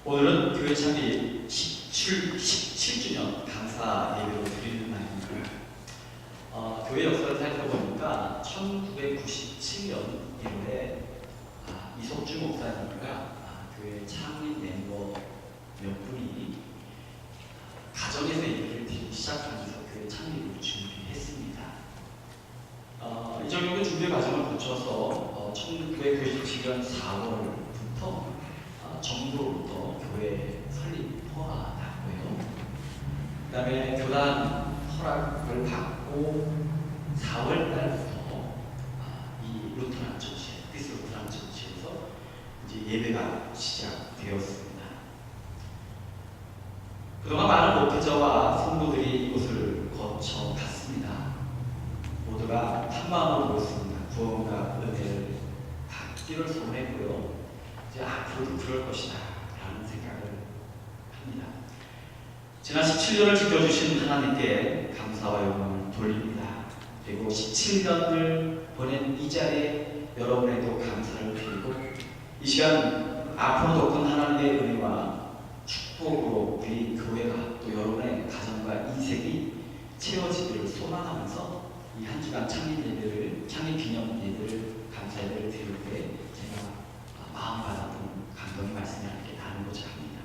오늘은 교회 창립 17주년 감사 예배로 드리는 날입니다. 교회 역사를 살펴보니까 1997년 1월에 이석주 목사님과 교회 창립 멤버 몇 분이 가정에서 예배를 드리기 시작하면서 교회 창립을 준비했습니다. 이 정도 준비 과정을 거쳐서 1997년 4월부터 정부로부터 교회 설립 허가 났고요. 그 다음에 교단 허락을 받고 4월 달부터 이 루터란 처치, 크리스 루터란 처치에서 이제 예배가 시작되었습니다. 그동안 많은 목회자와 성도들이 이곳을 거쳐갔습니다. 모두가 한 마음으로 모였습니다. 구원과 은혜를 받기를 소원했고요. 이제 앞으로도 그럴 것이다 라는 생각을 합니다. 지난 17년을 지켜주신 하나님께 감사와 영광을 돌립니다. 그리고 17년을 보낸 이 자리에 여러분에도 감사를 드리고 이 시간 앞으로도 큰 하나님의 은혜와 축복으로 우리 교회가 또 여러분의 가정과 인생이 채워지기를 소망하면서 이 한 주간 창립 기념 예배를 감사 예배를 드릴 때 제가 마음 받았던 감동의 말씀을 함께 나누고자 합니다.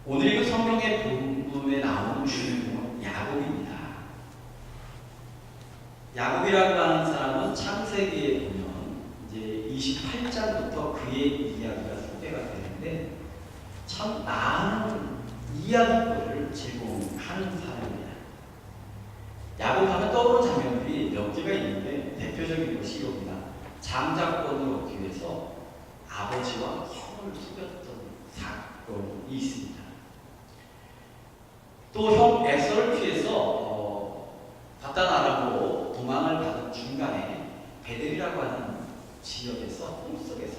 오늘 이 성경의 본문에 나오는 주인공은 야곱입니다. 야곱이라고 하는 사람은 창세기에 보면 이제 28장부터 그의 이야기가 소개가 되는데 참 많은 이야기거리를 제공하는 사람입니다. 야곱하면 떠오르는 장면들이 몇 개가 있는데 대표적인 것이 이겁니다. 장자권을 얻기 위해서 아버지와 형을 속였던 사건이 있습니다. 또 형 에서를 피해서 바단 아람으로 도망을 받은 중간에 베델이라고 하는 지역에서 꿈속에서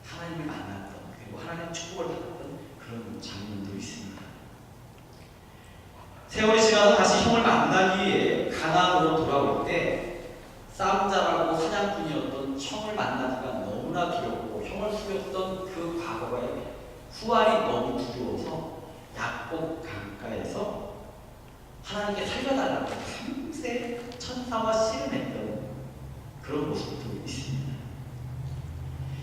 하나님을 만났던 그리고 하나님의 축복을 받았던 그런 장면도 있습니다. 세월이 지나서 다시 형을 만나기 위해 가나안으로 돌아올 때 싸움자라고 사냥꾼이었던 형을 만나기가 너무나 두렵고 형을 속였던 그 과거의 후환이 너무 두려워서 약복 강가에서 하나님께 살려달라고 밤새 천사와 씨름했던 그런 모습도 있습니다.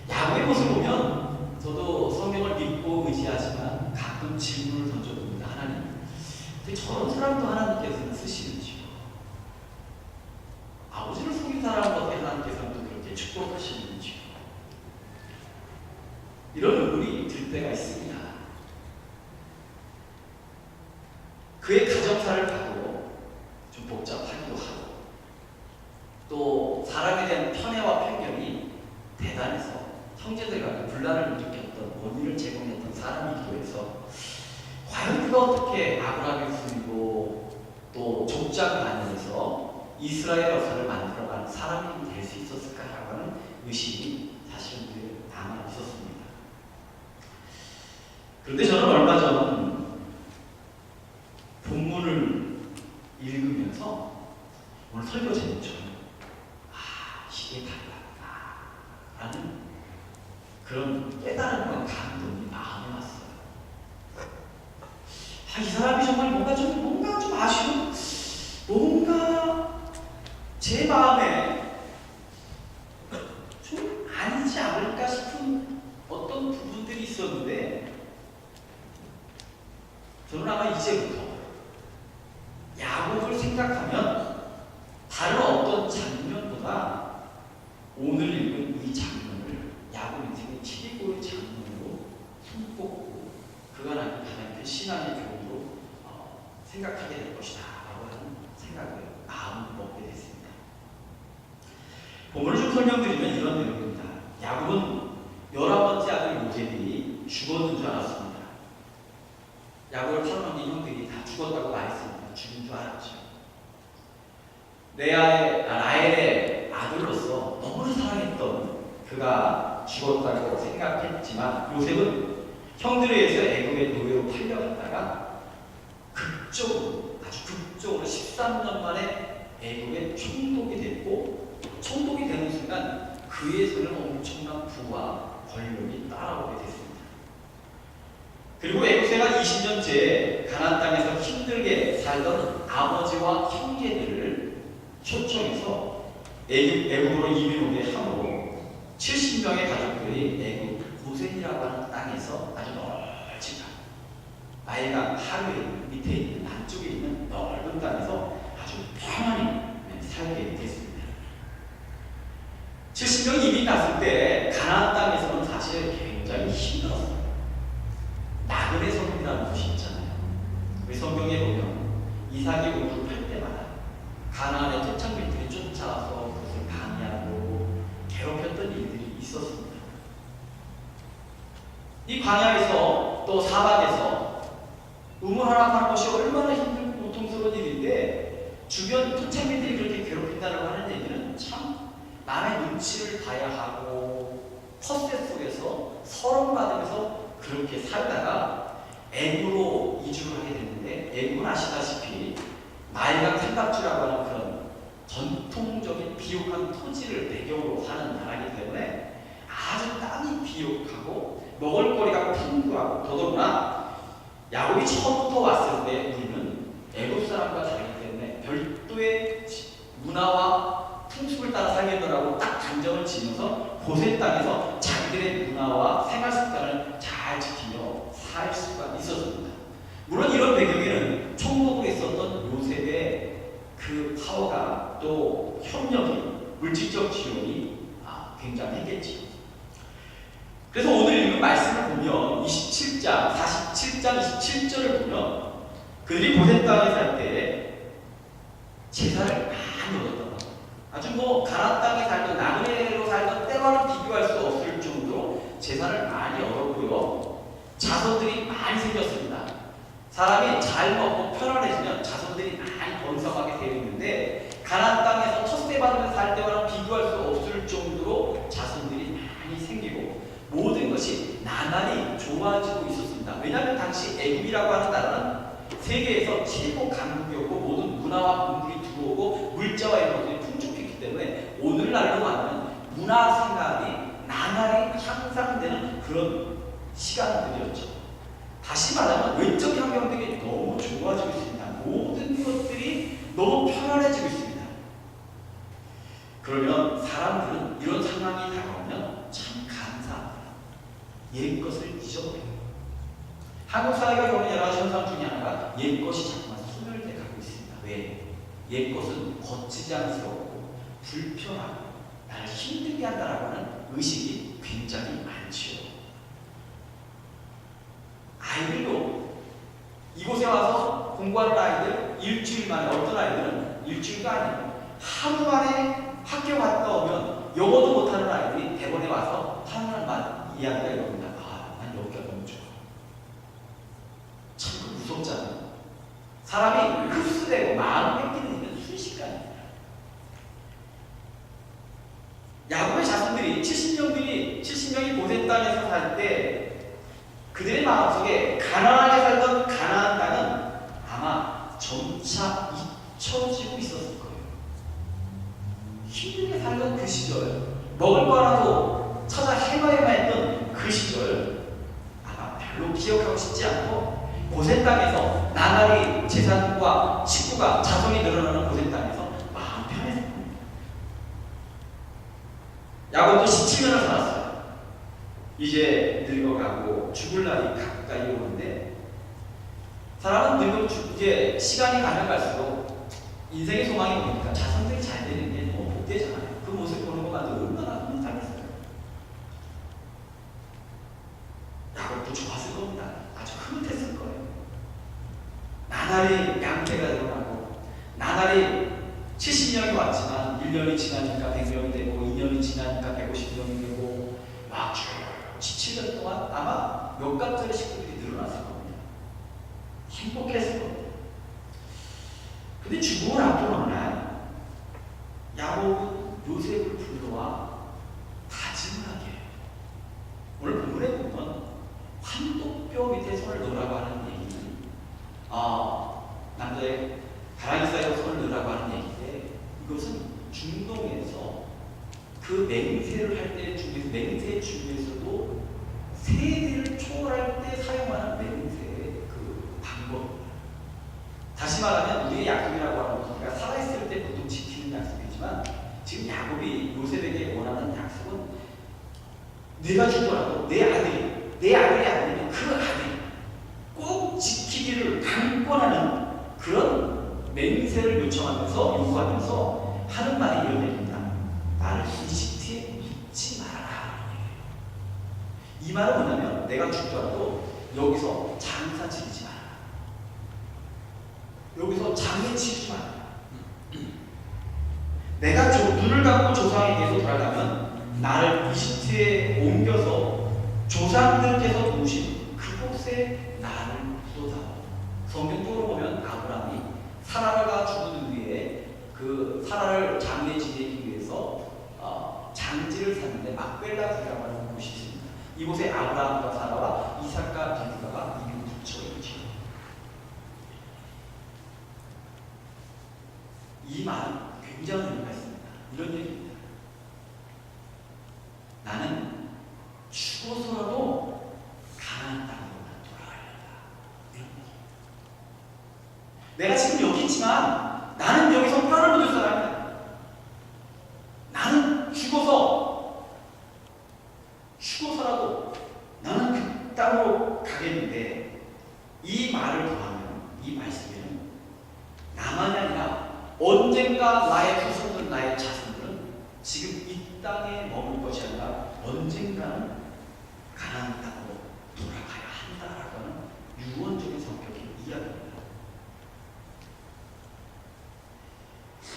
야곱의 모습을 보면 저도 성경을 믿고 의지하지만 가끔 질문을 던져봅니다. 하나님, 근데 저런 사람도 하나님께서는 쓰시는지요? 아버지를 속인 사람은 어떻게 하나님께서는 또 그렇게 축복하시는지요? 이런 의문이 들 때가 있습니다. 그의 가정사를 봐도 좀 복잡하기도 하고 또 사람에 대한 편애와 편견이 대단해서 형제들과 분란을 일으켰던 원인을 제공했던 사람이기도 해서 과연 그가 어떻게 아브라함의 후이고 또 족장 반열에서 이스라엘 역사를 만들어가는 사람이 될 수 있었을까라고 하는 의심이 사실은 늘 남아 있었습니다. 그런데 저는 얼마 전 본문을 읽으면서 오늘 설교 제목처럼 이게 달랐구나 라는 그런 깨달음과 감동이 마음에 왔어요. 이 사람이 정말 뭔가 좀 아쉬운, 뭔가 제 마음에 좀 아니지 않을까 싶은 어떤 부분들이 있었는데 저는 아마 이제부터 야곱을 생각하면 다른 어떤 장면보다 오늘 읽은 이 장면을 야곱 인생의 최고의 장면으로 손꼽고 그가 남긴 하나님의 신앙의 교훈으로 생각하게 될 것이다 라고 하는 생각을 마음을 먹게 됐습니다. 본문을 좀 설명드리면 이런 내용입니다. 야곱은 11번째 아들 요셉이 죽었는 줄 알았습니다. 야곱을 팔아넘긴 형들이 다 죽었다고 말했습니다. 죽은 줄 알았죠. 라헬의 아들로서 너무나 사랑했던 그가 죽었다고 생각했지만 요셉은 형들에 의해서 애굽의 노예로 팔려갔다가 아주 극적으로 13년 만에 애굽의 총독이 됐고 총독이 되는 순간 그에서는 엄청난 부와 권력이 따라오게 됐습니다. 그리고 애굽에가 20년째 가나안 땅에서 힘들게 살던 아버지와 형제들을 초청해서 애굽으로 이민 오게 함으로 70명의 가족들이 애굽 고센이라고 하는 땅에서 아주 널찍한 나일강 하류에 밑에 있는 남쪽에 있는 넓은 땅에서 아주 평안히 살게 됐습니다. 70명이 이민 갔을 때 가나안 땅에서는 사실 굉장히 힘들었어요. 나그네 성이라는 곳이 있잖아요. 우리 성경에 보면 이삭이 우물을 팔 때마다 가나안의 토착민들이 쫓아와서 그것을 방해하고 괴롭혔던 일들이 있었습니다. 이 광야에서 또 사막에서 우물 하나 파는 것이 얼마나 힘들고 고통스러운 일인데 주변 토착민들이 그렇게 괴롭힌다고 하는 얘기는 참 남의 눈치를 봐야 하고 텃세 속에서 서름받으면서 그렇게 살다가 애굽으로 이주를 하게 됐는데 애굽은 아시다시피 나일강 삼각주라고 하는 그런 전통적인 비옥한 토지를 배경으로 사는 나라이기 때문에 아주 땅이 비옥하고 먹을거리가 풍부하고 더더구나 야곱이 처음부터 왔을 때 우리는 애굽 사람과 다르기 때문에 별도의 문화와 풍습을 따라 살겠노라고 딱 단정을 지면서 고센 땅에서 자기들의 문화와 생활 습관을 잘 지키며 살 수가 있었습니다. 물론 이런 배경에는 총독으로 있었던 요셉의 그 파워가 또 협력이 물질적 지원이 굉장했겠지요. 그래서 오늘 읽은 말씀을 보면 47장 27절을 보면 그들이 고센 땅에 살 때 제사를 많이 얻었던 것. 아주 가나안 땅에 살던 나그네로 살던 때와는 비교할 수 없을 정도로 제사를 많이 얻었고요. 자손들이 많이 생겼습니다. 사람이 잘 먹고 편안해지면 자손들이 많이 번성하게 되어 있는데 가나안 땅에서 텃세 받으면서 살 때와는 비교할 수 없을 정도로 자손들이 많이 생기고 모든 것이 나날이 좋아지고 있었습니다. 왜냐하면 당시 애굽이라고 하는 나라는 세계에서 최고 강국이었고 모든 문화와 문물이 들어오고 물자와 이런 것들이 풍족했기 때문에 오늘날로 가면 문화 생활이 나날이 향상되는 그런 시간들이었죠. 다시 말하면 외적 환경들이 너무 좋아지고 있습니다. 모든 것들이 너무 편안해지고 있습니다. 그러면 사람들은 이런 상황이 다가오면 참 감사합니다. 옛 것을 잊어버려요. 한국 사회가 겪는 여러 가지 현상 중에 하나가 옛 것이 자꾸만 소멸돼 가고 있습니다. 왜? 옛 것은 거치지 않스럽고 불편하고 나를 힘들게 한다라고 하는 의식이 굉장히 많지요. 아이들도 이곳에 와서 공부하는 아이들 일주일 만에, 어떤 아이들은 일주일도 아니고 하루 만에 학교 갔다 오면 영어도 못하는 아이들이 대본에 와서 하는 말 이야기가 이럽니다. 난 여기가 너무 좋아. 참 무섭잖아요. 사람이 흡수되고 마음 뺏기는 일은 순식간입니다. 야곱의 자손들이 70명이 고센 땅에서 살 때 그들의 마음속에 가나안에 살던 가나안 땅은 아마 점차 잊혀지고 있었을 거예요. 힘들게 살던 그 시절, 먹을 거라도 찾아 헤매했던 그 시절 아마 별로 기억하고 싶지 않고 고센 땅에서 나날이 재산과 식구가 자손이 늘어나는 고센 땅에서 마음 편했을 겁니다. 야곱도 17년을 살았어요. 이제 늙어가고 죽을 날이 가까이 오는데 사람은 이제 시간이 가면 갈수록 인생의 소망이 뭡니까? 자손들이 잘 되는 게 너무 복되잖아요. 그 모습 보는 것만도 얼마나 흥미진했어요. 야곱도 좋았을 겁니다. 아주 흐뭇했을 거예요. 나날이 양태가 늘어나고 나날이 70년이 왔지만 1년이 지나니까 100명이 되고 2년이 지나니까 150명이 되고 막 17년 동안 아마 몇 갑절의 식구들이 늘어났을 겁니다. 행복했을 겁니다. 근데 죽음을 앞둔 어느 날 야곱은 요셉을 불러와 다짐하게, 오늘 본문에 보면 환도뼈 밑에 손을 넣으라고 하는 얘기는 남자의 가랑이 사이에 손을 넣으라고 하는 얘기인데 이것은 중동에서 그 맹세를 내가 죽더라도 내 아들이 아니면 그 아들이 꼭 지키기를 강권하는 그런 맹세를 요구하면서 하는 말이 이런 얘기입니다. 나를 이집트에 잊지 말아라. 이 말은 뭐냐면 내가 죽더라도 여기서 장사 지르지 마라. 여기서 장례 치르지 마라. 내가 눈을 감고 조상에게서 돌아가면 나를 이집트에 옮겨서 조상들께서 두신 그곳에 나를 묻어다오. 성경적으로 보면 아브라함이 사라가 죽은 후에 그 사라를 장례 지내기 위해서 장지를 샀는데 막벨라이라고 하는 곳이 있습니다. 이곳에 아브라함과 사라와 이삭과 리브가가 이미 붙여 있죠. 이 말은 굉장한 의미가 있습니다. 이런 얘기입니다. 나는 죽어서라도 가나안 땅으로 돌아가려다. 이런 얘기. 내가 지금 여기 있지만 나는 여기서 뼈를 묻을 사람이다. 나는 죽어서라도 나는 그 땅으로 가겠는데, 이 말을 더하면 이 말씀에는 나만이 아니라 언젠가 나의 후손들, 나의 자손들은 지금 이 땅에 머물 것이 아니라 언젠가는 가나안 땅으로 돌아가야 한다라고 하는 유언적인 성격의 이야기입니다.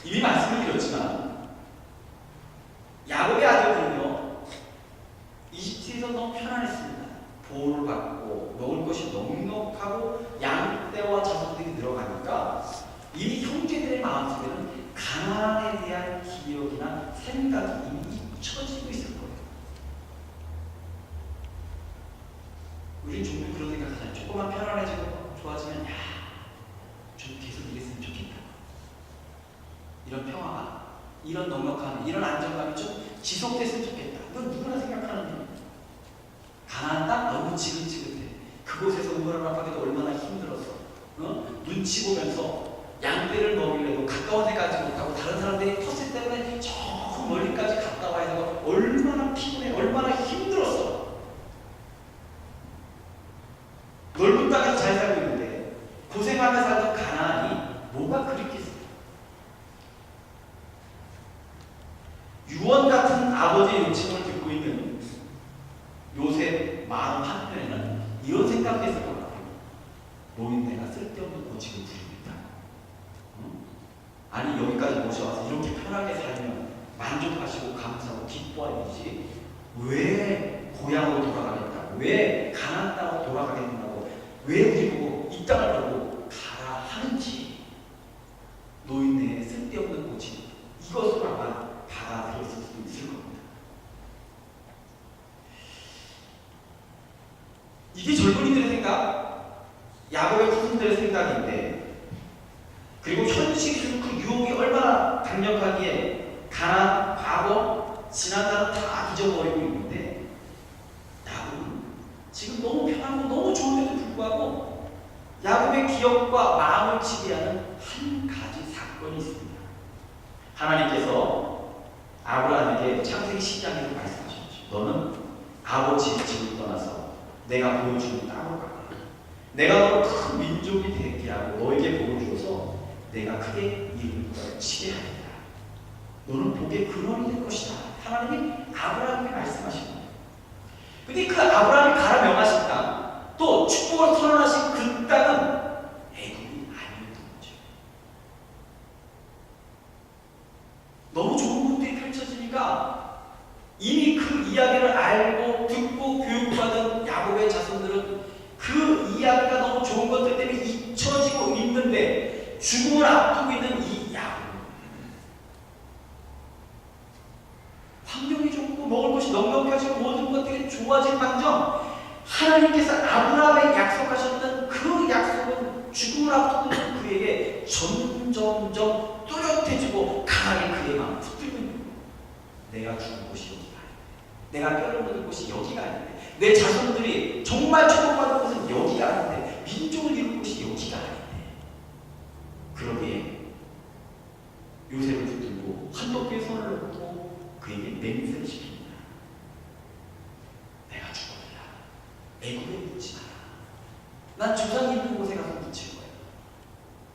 이미 말씀을 드렸지만 야곱의 아들들은요, 이집트에서 너무 편안했습니다. 보호를 받고 먹을 것이 넉넉하고 양떼와 자손들이 늘어가니까 이미 형제들의 마음속에는 가나안에 대한 기억이나 생각이 이미 잊혀지고 있을 거예요. 우린 종종 그런 생각하잖아요. 조금만 편안해지고 좋아지면 좀 계속 이랬으면 좋겠다. 이런 평화가, 이런 넉넉함, 이런 안정감이 좀 지속됐으면 좋겠다. 이건 누구나 생각하는 일입니다. 가나안 땅 너무 지긋지긋해. 그곳에서 음모를 얼마나 힘들었어. 눈치 보면서 양떼를 먹이려도 가까운 데 가지 못하고 다른 사람들이 텃세 때문에 저 멀리까지 갔다 와야 해서 얼마나 피곤해, 얼마나 힘들었어. 넓은 땅에서 잘 살고 있는데 고생하며 살던 가나안이 뭐가 그립겠어요. 유언 같은 아버지의 요청을 듣고 있는 요셉 마음 한편에는 이런 생각했을 것 같아요. 노인네가 쓸데없는 고집을 부립니다. 아니 여기까지 모셔와서 이렇게 편하게 살면 만족하시고 감사하고 기뻐해야지 왜 고향으로 돌아가겠다고, 왜 가나안 땅으로 돌아가겠다고, 왜 우리 보고 이 땅을 보고 가라 하는지 노인네의 쓸데없는 고집, 이것으로 아마 받아들였을 수도 있을 겁니다. 이게 젊은이들의 생각, 야곱의 후손들의 생각인데, 그리고 현실이 그 유혹이 얼마나 강력하기에 가나안, 과거, 지난날은 다 잊어버리고 있는데 야곱은 지금 너무 편하고 너무 좋은데도 불구하고 야곱의 기억과 마음을 지배하는 한 가지 사건이 있습니다. 하나님께서 아브라함에게 창세기 12장에서 말씀하셨죠. 너는 아버지의 집을 떠나서 내가 보여주는 땅으로 가라. 내가 너를 큰 민족이 되게 하고 너에게 복을 주어서 내가 크게 이루는 것을 지배하리라. 너는 복의 근원이 될 것이다. 하나님이 아브라함에게 말씀하신 거예요. 근데 그 아브라함이 가라 명하신 땅, 또 축복을 선언하신 그 땅은 애굽이 아니었던 거죠. 너무 좋은 것들이 펼쳐지니까 이미 그 이야기를 알고 듣고 교육받은 야곱의 자손들은 그 이야기가 너무 좋은 것들 때문에 잊혀지고 있는데 죽음을 앞두고 있는 이 야곱, 환경이 좋고 먹을 것이 넉넉해지고 모든 것들이 좋아진 반면 하나님께서 아브라함에 약속하셨던 그 약속은 죽음을 앞두고 있는 그에게 점점점 뚜렷해지고 강하게 그의 마음을 붙들고 있는 거예요. 내가 죽은 곳이 여기가 아닌데, 내가 뼈를 묻을 곳이 여기가 아닌데, 내 자손들이 정말 축복받은 곳은 여기가 아닌데, 민족을 이룰 곳이 여기가 아닌데, 그러기에 요셉을 붙들고 한도끼에 손을 놓고 그에게 맹세를 시킵니다. 난 조상이 있는 곳에 가서 묻힐 거야.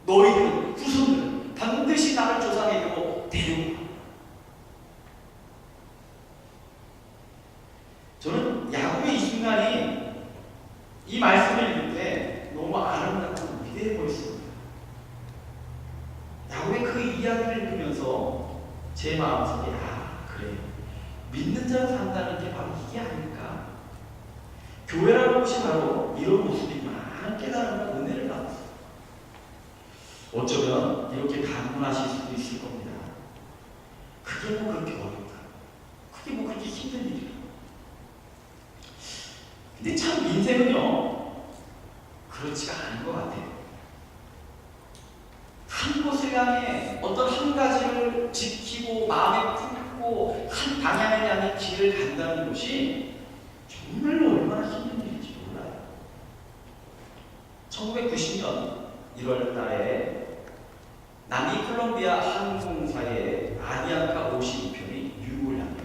너희들은, 후손들은 반드시 나를 조상에게로 데려오라. 저는 야곱의 이 순간이 이 말씀을 읽을 때 너무 아름답고 위대해 보였습니다. 야곱의 그 이야기를 읽으면서 제 마음속에 그래, 믿는 자로 산다는 게 바로 이게 아닐까. 교회라는 곳이 바로 이런 모습이 많은 깨달음과 은혜를 받았어요. 어쩌면 이렇게 반문하실 수도 있을 겁니다. 그게 뭐 그렇게 어렵다, 그게 뭐 그렇게 힘든 일이야. 근데 참 인생은요 그렇지가 않은 것 같아요. 한 곳을 향해 어떤 한 가지를 지키고 마음에 품고 한 방향을 향해 길을 간다는 것이 정말로 얼마나 힘든 일인지 몰라요. 1990년 1월 달에 남미 콜롬비아 항공사의 아비안카 52편이 뉴욕을 향해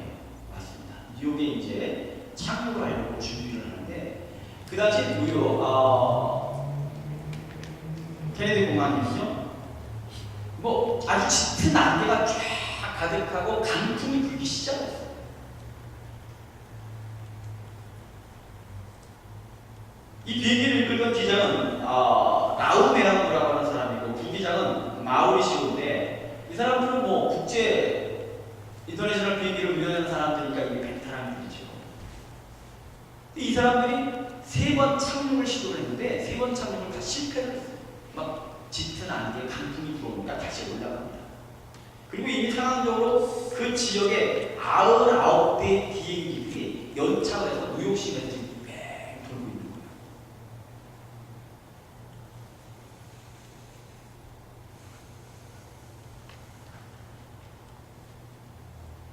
왔습니다. 뉴욕에 이제 착륙을 하려고 준비를 하는데, 그 당시 뉴욕 케네디 공항이죠. 뭐 아주 짙은 안개가 쫙 가득하고 강풍이 불기 시작했어요. 이 비행기를 이끌던 기장은 라우메라노라고 하는 사람이고, 부기장은 마우리시오인데, 이 사람들은 뭐 국제 인터내셔널 비행기를 운영하는 사람들이니까 이게 베테랑들이죠. 이 사람들이 3번 착륙을 시도를 했는데 3번 착륙을 다 실패를 했어요. 막 짙은 안개, 강풍이 들어오니까 다시 올라갑니다. 그리고 이미 상황적으로 그 지역에 99대의 비행기들이 연착을 해서 뉴욕시내에서 지금 뺑 돌고 있는 거예요.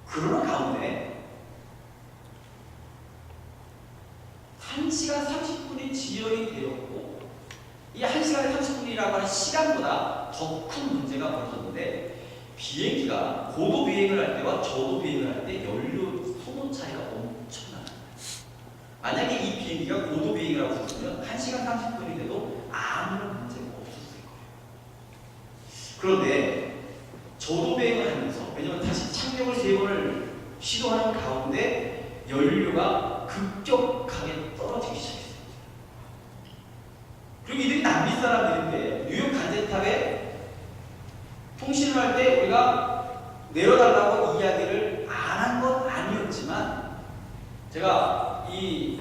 그러나 가운데 1시간 30분이 지연이 되었고, 이 1시간 30분이라고 하는 시간보다 더 큰 문제가 벌어졌는데, 비행기가 고도 비행을 할 때와 저도 비행을 할 때 연료 소모 차이가 엄청나요. 만약에 이 비행기가 고도 비행을 하고 있으면 1시간 30분이 돼도 아무런 문제가 없었을 거예요. 그런데 저도 비행을 하면서, 왜냐면 다시 착륙을 3번을 시도하는 가운데 연료가 급격하게 떨어지기 시작했어요. 그리고 이들이 남미 사람들인데 뉴욕 간제탑에 통신을 할 때 우리가 내려달라고 이야기를 안 한 건 아니었지만, 제가 이에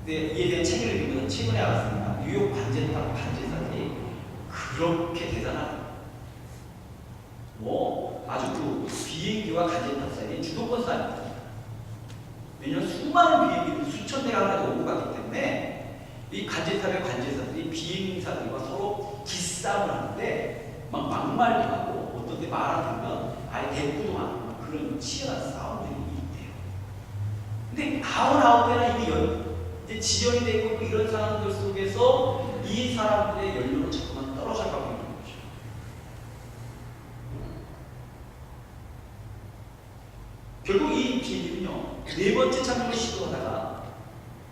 대한 책을 읽으면서 최근에 알았습니다. 뉴욕 관제탑 관제사들이 그렇게 대단하다. 뭐 아주 그 비행기와 관제탑 사이에 주도권 싸움입니다. 왜냐하면 수많은 비행기들 수천 대가 하나 오고 가기 때문에 이 관제탑의 관제사들이 비행사들과 서로 기싸움을 하는데, 막 막말도 하고 어떤 때 말을 들으면 아예 대꾸도 하고 그런 치열한 싸움들이 있대요. 근데 99대나 이미 이제 지연이 되고 이런 상황들 속에서 이 사람들의 연료는 자꾸만 떨어져 가고 있는 거죠. 결국 이 비행기는요 4번째 착륙을 시도하다가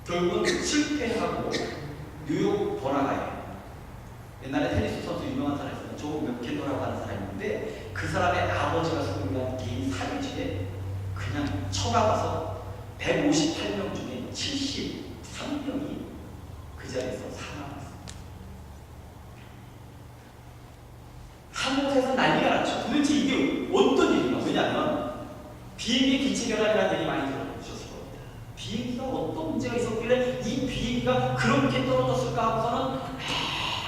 결국은 실패하고 뉴욕 번화가에, 옛날에 테니스 선수 유명한 사람이 있어요. 조 맥켄더라고 하는 사람이 있는데, 그 사람의 아버지가 소유한 개인 사료지에 그냥 처박아서 158명 중에 73명이 그 자리에서 사망했어요. 한국에서 난리가 났죠. 도대체 이게 어떤 일인가? 왜냐하면 비행기 기체 결함이라는 얘기 많이 들어보셨을 겁니다. 비행기가 어떤 문제가 있었길래 이 비행기가 그렇게 떨어졌을까 하고서는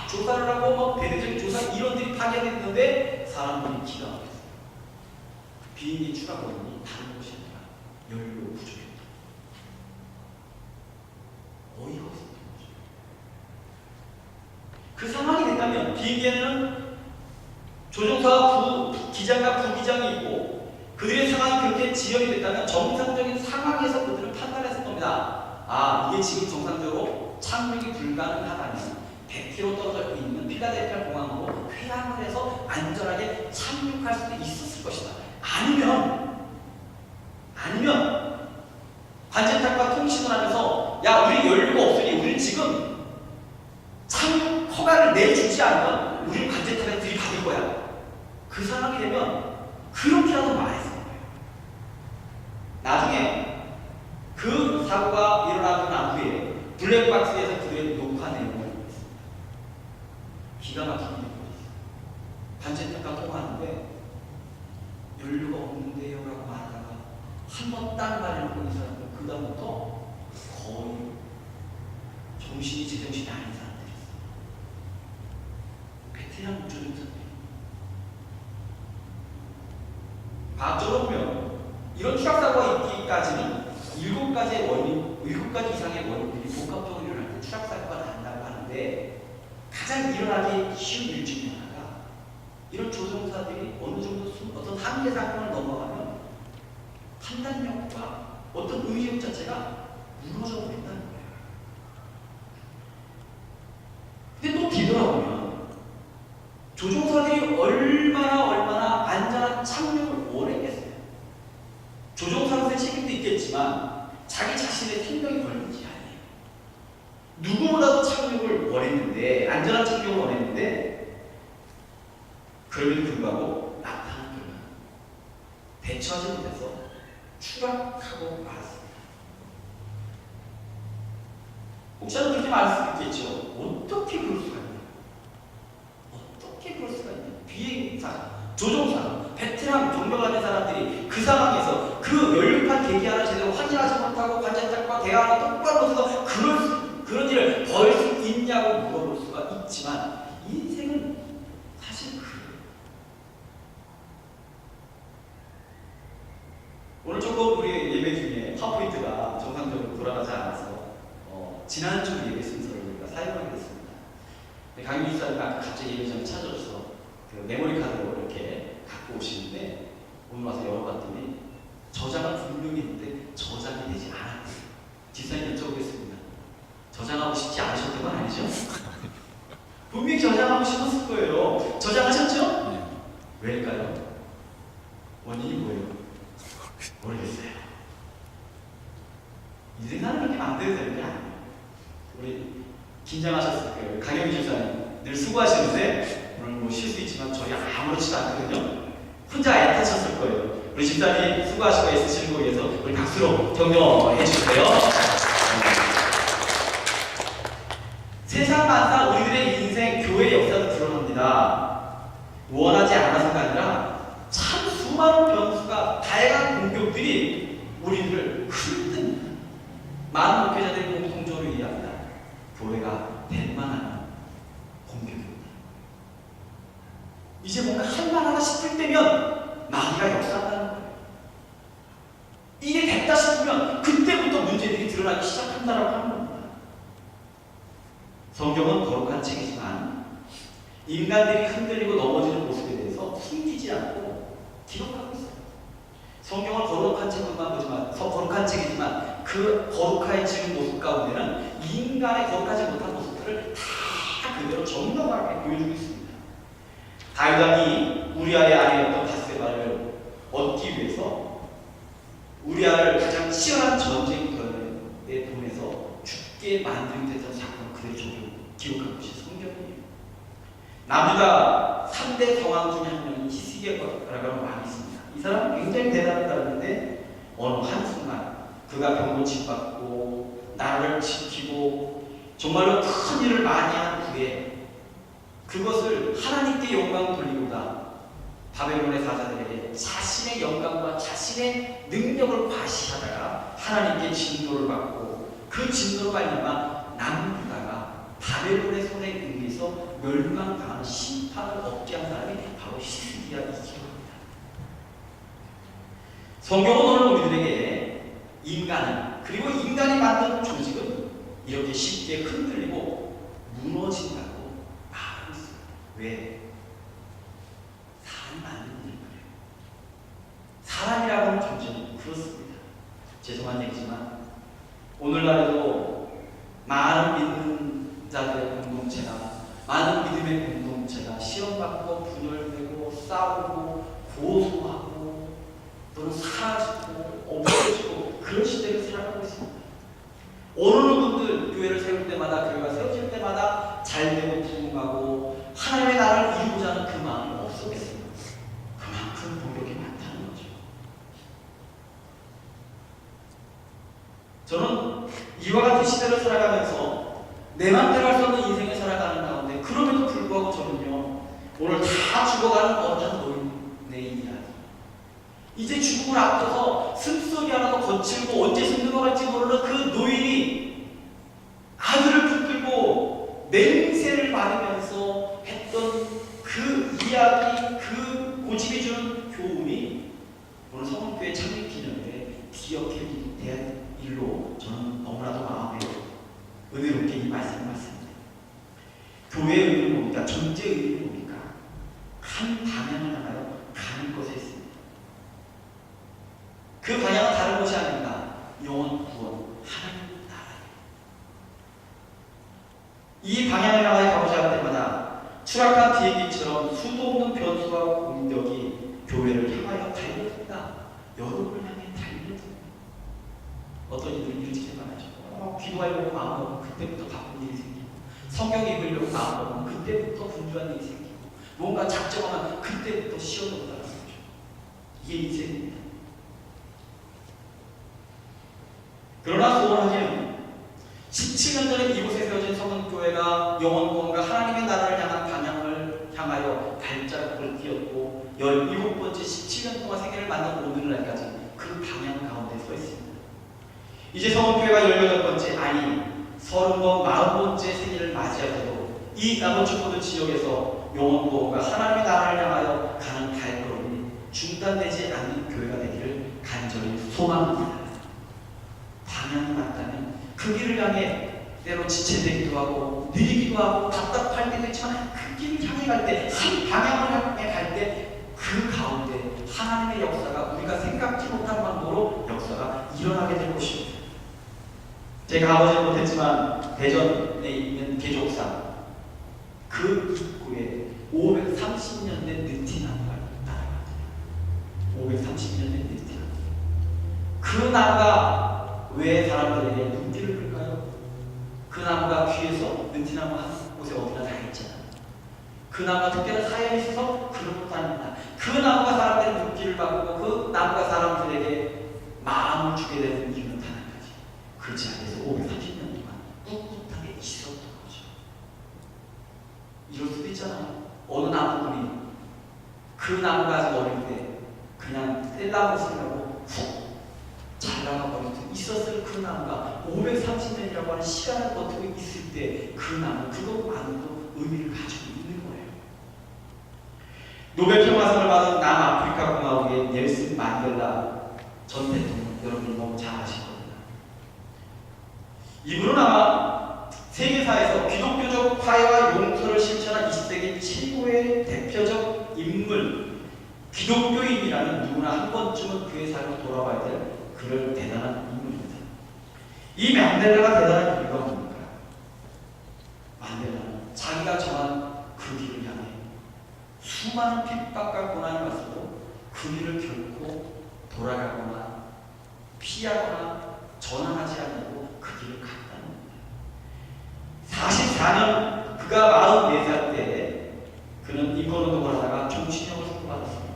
조사를 하고 뭐 대대적인 조사 이론들이 파견됐는데 사람들이 기가 막혔어요. 비행기 추락 원인이 다른 것이 아니라 연료 부족이었다. 어이가 없었던 거죠. 그 상황이 됐다면 비행기에는 조종사와 기장과 부기장이 있고, 그들의 상황이 그렇게 지연이 됐다면 정상적인 상황에서 그들은 판단했을 겁니다. 이게 지금 정상적으로 착륙이 불가능하다면 100km 떨어져 있는 필라델피아 공항으로 회항을 해서 안전하게 착륙할 수도 있었을 것이다. 아니면 관제탑과 통신을 하면서 야, 우리 연료가 없으니 우리 지금 애를 주지 않으면 우리는 관제탑에 들이받을 거야. 그 상황이 되면 그렇게라도 말했을 거예요. 나중에 그 사고가 일어나고 난 후에 블랙박스에서 그들의 녹화 내용을 있습니다. 기가 막히게 있어요. 관제탑과 통화하는데 연료가 없는데요 라고 말하다가 한 번 딱 말해놓고 이 사람은 그 다음부터 거의 정신이 제정신이 아닌 사람들이었어요. 베테랑 우주조사들이 과학적으로 보면 이런 추락사고가 있기까지는 7가지 이상의 원인들이 복합적으로 일어날 때 추락사고가 난다고 하는데 가장 일어나기 쉬운 일 중에 하나가 이런 조종사들이 어느 정도 어떤 한계 상황을 넘어가면 판단력과 어떤 의지력 자체가 무너져 버린다는 거예요. 근데 또 뒤돌아보면 조종사들이 얼마나 안전한 착륙을 원했겠어요. 조종사로서의 책임도 있겠지만 자기 자신의 생명이 걸린 문제 아니에요. 누구보다도 착륙을 원했는데, 안전한 착륙을 원했는데, 그럼에도 불구하고 나타난 결과는 대처하지 못해서 추락하고 말았습니다. 혹시라도 그렇게 말할 수 있겠죠. 어떻게 그럴 수가 있냐? 어떻게 그럴 수가 있냐? 비행사, 조종사, 베테랑 경력하는 사람들이 그 상황에서 그 연료판 계기하나 제대로 확인하지 못하고 관제탑과 대화하나 똑바로 못해서 그런 일을 벌일 수 있냐고 물어볼 수가 있지만 인생은 사실 그래요. 오늘 조금 우리 예배 중에 파워포인트가 정상적으로 돌아가지 않아서 지난주 예배 순서를 우리가 사용하게 됐습니다. 강윤 집사님이 갑자기 예배 전에 찾아줘서 그 메모리 카드로 이렇게 갖고 오시는데 오늘 와서 열어봤더니 저장은 분명히 있는데 저장이 되지 않았어요. 집사님 여쭤보겠습니다. 저장하고 싶지 않으셨던 건 아니죠? 분명히 저장하고 싶었을 거예요. 저장하셨죠? 네. 왜일까요? 원인이 뭐예요? 모르겠어요. 인생 사는 그렇게 마음대로 되는 게 아니에요. 우리 긴장하셨을 거예요. 강영희 집사님 늘 수고하시는데 오늘 뭐 쉴 수 있지만 저희 아무렇지도 않거든요. 혼자 애타셨을 거예요. 우리 집사님 수고하시고 애쓰시는 거 위해서 우리 박수로 격려해 주세요. 세상 만사 우리들의 인생 교회 역사도 드러납니다. 원하지 않아서가 아니라 참 수많은 변수가 다양한 공격들이 우리들을 흔듭니다. 많은 목회자들이 공통적으로 이해합니다. 교회가 될 만한 공격입니다. 이제 뭔가 할 만하다 싶을 때면 마귀가 역사한다는 거예요. 이게 됐다 싶으면 그때부터 문제들이 드러나기 시작한다라고 하는 겁니다. 성경은 거룩한 책이지만 인간들이 흔들리고 넘어지는 모습에 대해서 숨기지 않고 기록하고 있어요. 성경은 거룩한 거룩한 책이지만 그 거룩해지는 모습 가운데는 인간의 거룩하지 못한 모습들을 다 그대로 정정하게 보여주고 있습니다. 다윗왕이 우리아의 아내였던 바세바를 얻기 위해서 우리아를 가장 치열한 전쟁터에 보내서 죽게 만들게 됐던 사건을 그대로 기록한 것이 성경이에요. 남유다 3대 성왕 중에 한 명인 히스기야라고 하는 왕이 있습니다. 이 사람은 굉장히 대단하다는데 어느 한순간 그가 병으로 짓밟고 나라를 지키고 정말로 큰 일을 많이 한 후에 그것을 하나님께 영광 돌리고자 바벨론의 사자들에게 자신의 영광과 자신의 능력을 과시하다가 하나님께 진노를 받고 그 진노로 말미암아 남유다가 바벨론의 손에 의해서 멸망당하는 심판을 얻게 한 사람이 바로 히스기야이기도 합니다. 성경은 오늘 우리들에게 인간은 그리고 인간이 만든 조직은 이렇게 쉽게 흔들리고 무너진다고 말하고 있어요. 왜? 사람이 만든 일을 그래요. 사람이라고 하는 존재는 그렇습니다. 죄송한 얘기지만 오늘날에도 많은 믿는 자들의 공동체나 많은 믿음의 공동체가 시험받고 분열되고 싸우고 고소하고 또는 사라지고 없어지고 그런 시대를 살아가고 있습니다. 어느 분들 교회를 세울 때마다 교회가 세워질 때마다 잘되고 부흥하고 하나님의 나라를 이루고자 하는 그 마음이 없었겠습니까? 그만큼 노력이 많다는 거죠. 저는 이와 같은 시대를 살아가면서 내 맘대로 할 수 없는 인생을 살아가는 가운데 그럼에도 불구하고 저는요, 오늘 다 죽어가는 어떤 노인의 이야기, 이제 죽음을 앞둬서 숨소리 하나도 거칠고 언제 숨 넘어갈지 모르는 그 노인이 아들을 붙들고 맹세를 받으면서 했던 그 이야기, 그 고집이 주는 교훈이 오늘 성원교회 창립 기념일에 기억해야 될 일로 저는 너무나도 마음에 은혜롭게 이 말씀을 받습니다. 교회의 의미는 뭡니까? 존재의 의미는 뭡니까? 한 방향을 향하여 가는 것에 있습니다. 그 방향은 다른 것이 아닙니다. 영원 구원, 하나님 나라예요. 이 방향을 향하여 가고자 할 때마다 추락한 비행기처럼 수도 없는 변수와 공격이 교회를 향하여 달려듭니다. 여러분을 향해 달려듭니다. 어떤 이들은 이렇게 말하죠. 기도하려고 마음먹으면 그때부터 바쁜 일이 생기고, 성경 읽으려고 마음먹으면 그때부터 분주한 일이 생기고, 뭔가 작정하면 그때부터 쉬어놓는다는 거죠. 이게 인생입니다. 그러나 소원하기는 17년 전에 이곳에 세워진 성은교회가 영원구원과 하나님의 나라를 향한 방향을 향하여 발자국을 띄었고 17번째 17년 동안 세계를 만든 오늘날까지 그 방향 가운데 서 있습니다. 이제 성은교회가 18번째, 아니 30번, 40번째 생일을 맞이하고도 이 남원축구도 지역에서 영원구원과 하나님의 나라를 향하여 가는 발걸음이 중단되지 않는 교회가 되기를 간절히 소망합니다. 방향이 맞다면 그 길을 향해 때로 지체되기도 하고 느리기도 하고 답답할 때도 있지만 그 길을 향해 갈 때, 한 방향을 향해 갈 때 그 가운데 하나님의 역사가 우리가 생각지 못한 방법으로 역사가 일어나게 될 것입니다. 제가 가보지는 못했지만 대전에 있는 개족사 그 입구에 530년 된 느티나무가 따라갑니다. 530년 된 느티나무. 그 나무가 왜 사람들에게 눈길을 끌까요? 그 나무가 귀에서 느티나무 한 곳에 어디나 다 있잖아요. 그 나무가 특별한 사연이 있어서 그런 것도 아닙니다. 그 나무가 사람들의 눈길을 받고 그 나무가 사람들에게 마음을 주게 되는 이유는 단 한 가지. 그 자리에서 530년 동안 꿋꿋하게 있었던 거죠. 이럴 수도 있잖아요. 어느 나무꾼이 그 나무가 아직 어릴 때 그냥 뗄나무 쓰려고 훅 잘나가 버려서 있었을 그 나무가 530년이라고 하는 시간을 버티고 있을 때 그 나무 그것만으로도 의미를 가지고 있는 거예요. 노벨 평화상을 받은 남아프리카 공화국의 넬슨 만델라 전 대통령, 여러분이 너무 잘 아실 겁니다. 이분은 아마 세계사에서 기독교적 화해와 용서를 실천한 20세기 최고의 대표적 인물, 기독교인이라는 누구나 한 번쯤은 그의 삶을 돌아봐야 될 그럴 대단한 인물입니다. 이 만델라가 대단한 이유가 뭡니까? 만델라는 자기가 정한 그 길을 향해 수많은 핍박과 고난이 왔어도 그 길을 결코 돌아가거나 피하거나 전환하지 않고 그 길을 갔다는 겁니다. 44년 그가 44살 때 그는 인권운동을 하다가 정신력을 선고받았습니다.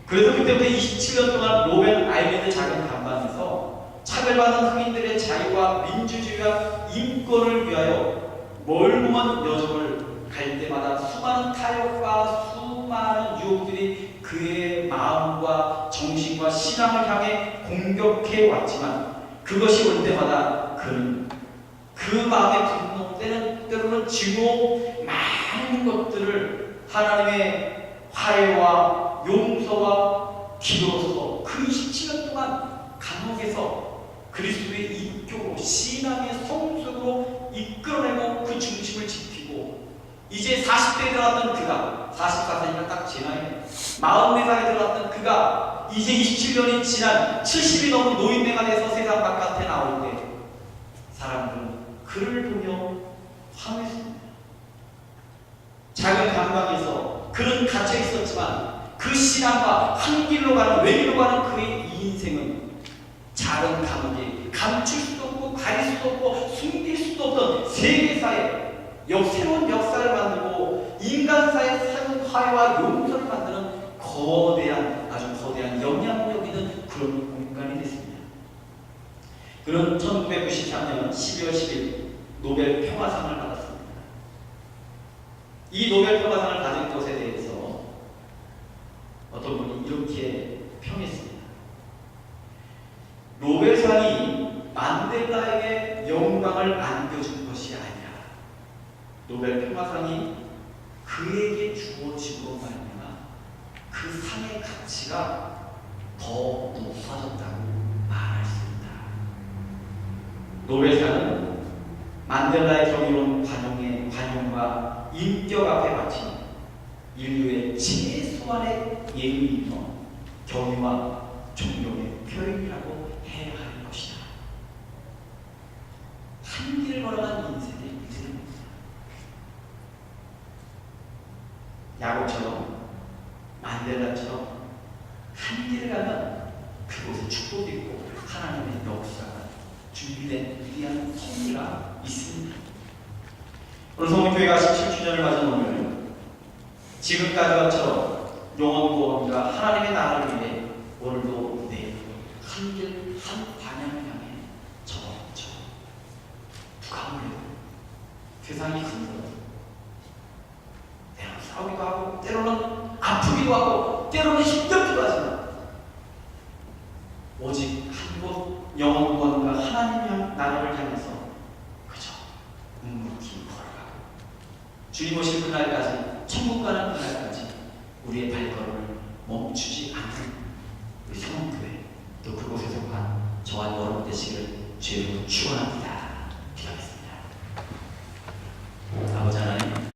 그래서 그때부터 27년 동안 로벤 아일랜드 작은 간반에서 차별받는 흑인들의 자유와 민주주의와 인권을 위하여 멀무먼 여정을 갈 때마다 수많은 타협과 수많은 유혹들이 그의 마음과 정신과 신앙을 향해 공격해 왔지만 그것이 올 때마다 그는 그 마음의 분노 때로는 지고 많은 것들을 하나님의 화해와 용서와 기도로서 그 27년 동안 감옥에서 그리스도의 인격으로 신앙의 성숙으로 이끌어내고 그 중심을 지키고 이제 40대에 들어갔던 그가 44세니까 딱 제 나이에 44살에 들어갔던 그가 이제 27년이 지난 70이 넘은 노인네가 돼서 세상 바깥에 나올 때 사람들은 그를 보며 환호했습니다. 작은 감방에서 그는 갇혀 있었지만 그 신앙과 한 길로 가는 외길로 가는 그의 이 인생은 작은 감옥에 감출 수도 없고 가릴 수도 없고 숨길 수도 없던 세계사에 새로운 역사를 만들고 인간사의 화해와 용서를 만드는 아주 거대한 영향력 있는 그런 공간이 됐습니다. 그는 1993년 12월 10일 노벨 평화상을 받았습니다. 이 노벨 평화상을 받은 것에 대해서 어떤 분이 이렇게 평했습니다. 노벨상이 만델라에게 영광을 안겨준 것이 아니라 노벨 평화상이 그에게 주어지고 말미암아 그 상의 가치가 더 높아졌다고 말할 수 있다. 노벨상은 만델라의 경이로운 관용과 인격 앞에 바친 인류의 최소한의 예의이며 경의와 존경의 표현이라고 해야 할 것이다. 한 길을 걸어간 인생의 이들입니다. 야곱처럼 만델라처럼 한 길을 가면 그곳에 축복이 있고 하나님의 역사가 준비된 위대한 섭리가 있습니다. 오늘 성문교회가 17주년을 맞은 오늘 지금까지와처럼 영원구원과 하나님의 나라를 위해 오늘도 내일도 한 길 한 방향을 향해 누가 아무래도 세상이 흔들어도 때로는 싸우기도 하고 때로는 아프기도 하고 때로는 힘들기도 하지만 오직 한 곳 영원구원과 하나님의 나라를 향해서 그저 묵묵히 걸어가고 주님 오실 그날까지 천국 가는 그날까지 우리의 발걸음을 멈추지 않는 우리 성문교회 또 그곳에 속한 저와 여러분 되시기를 주님으로 축원합니다.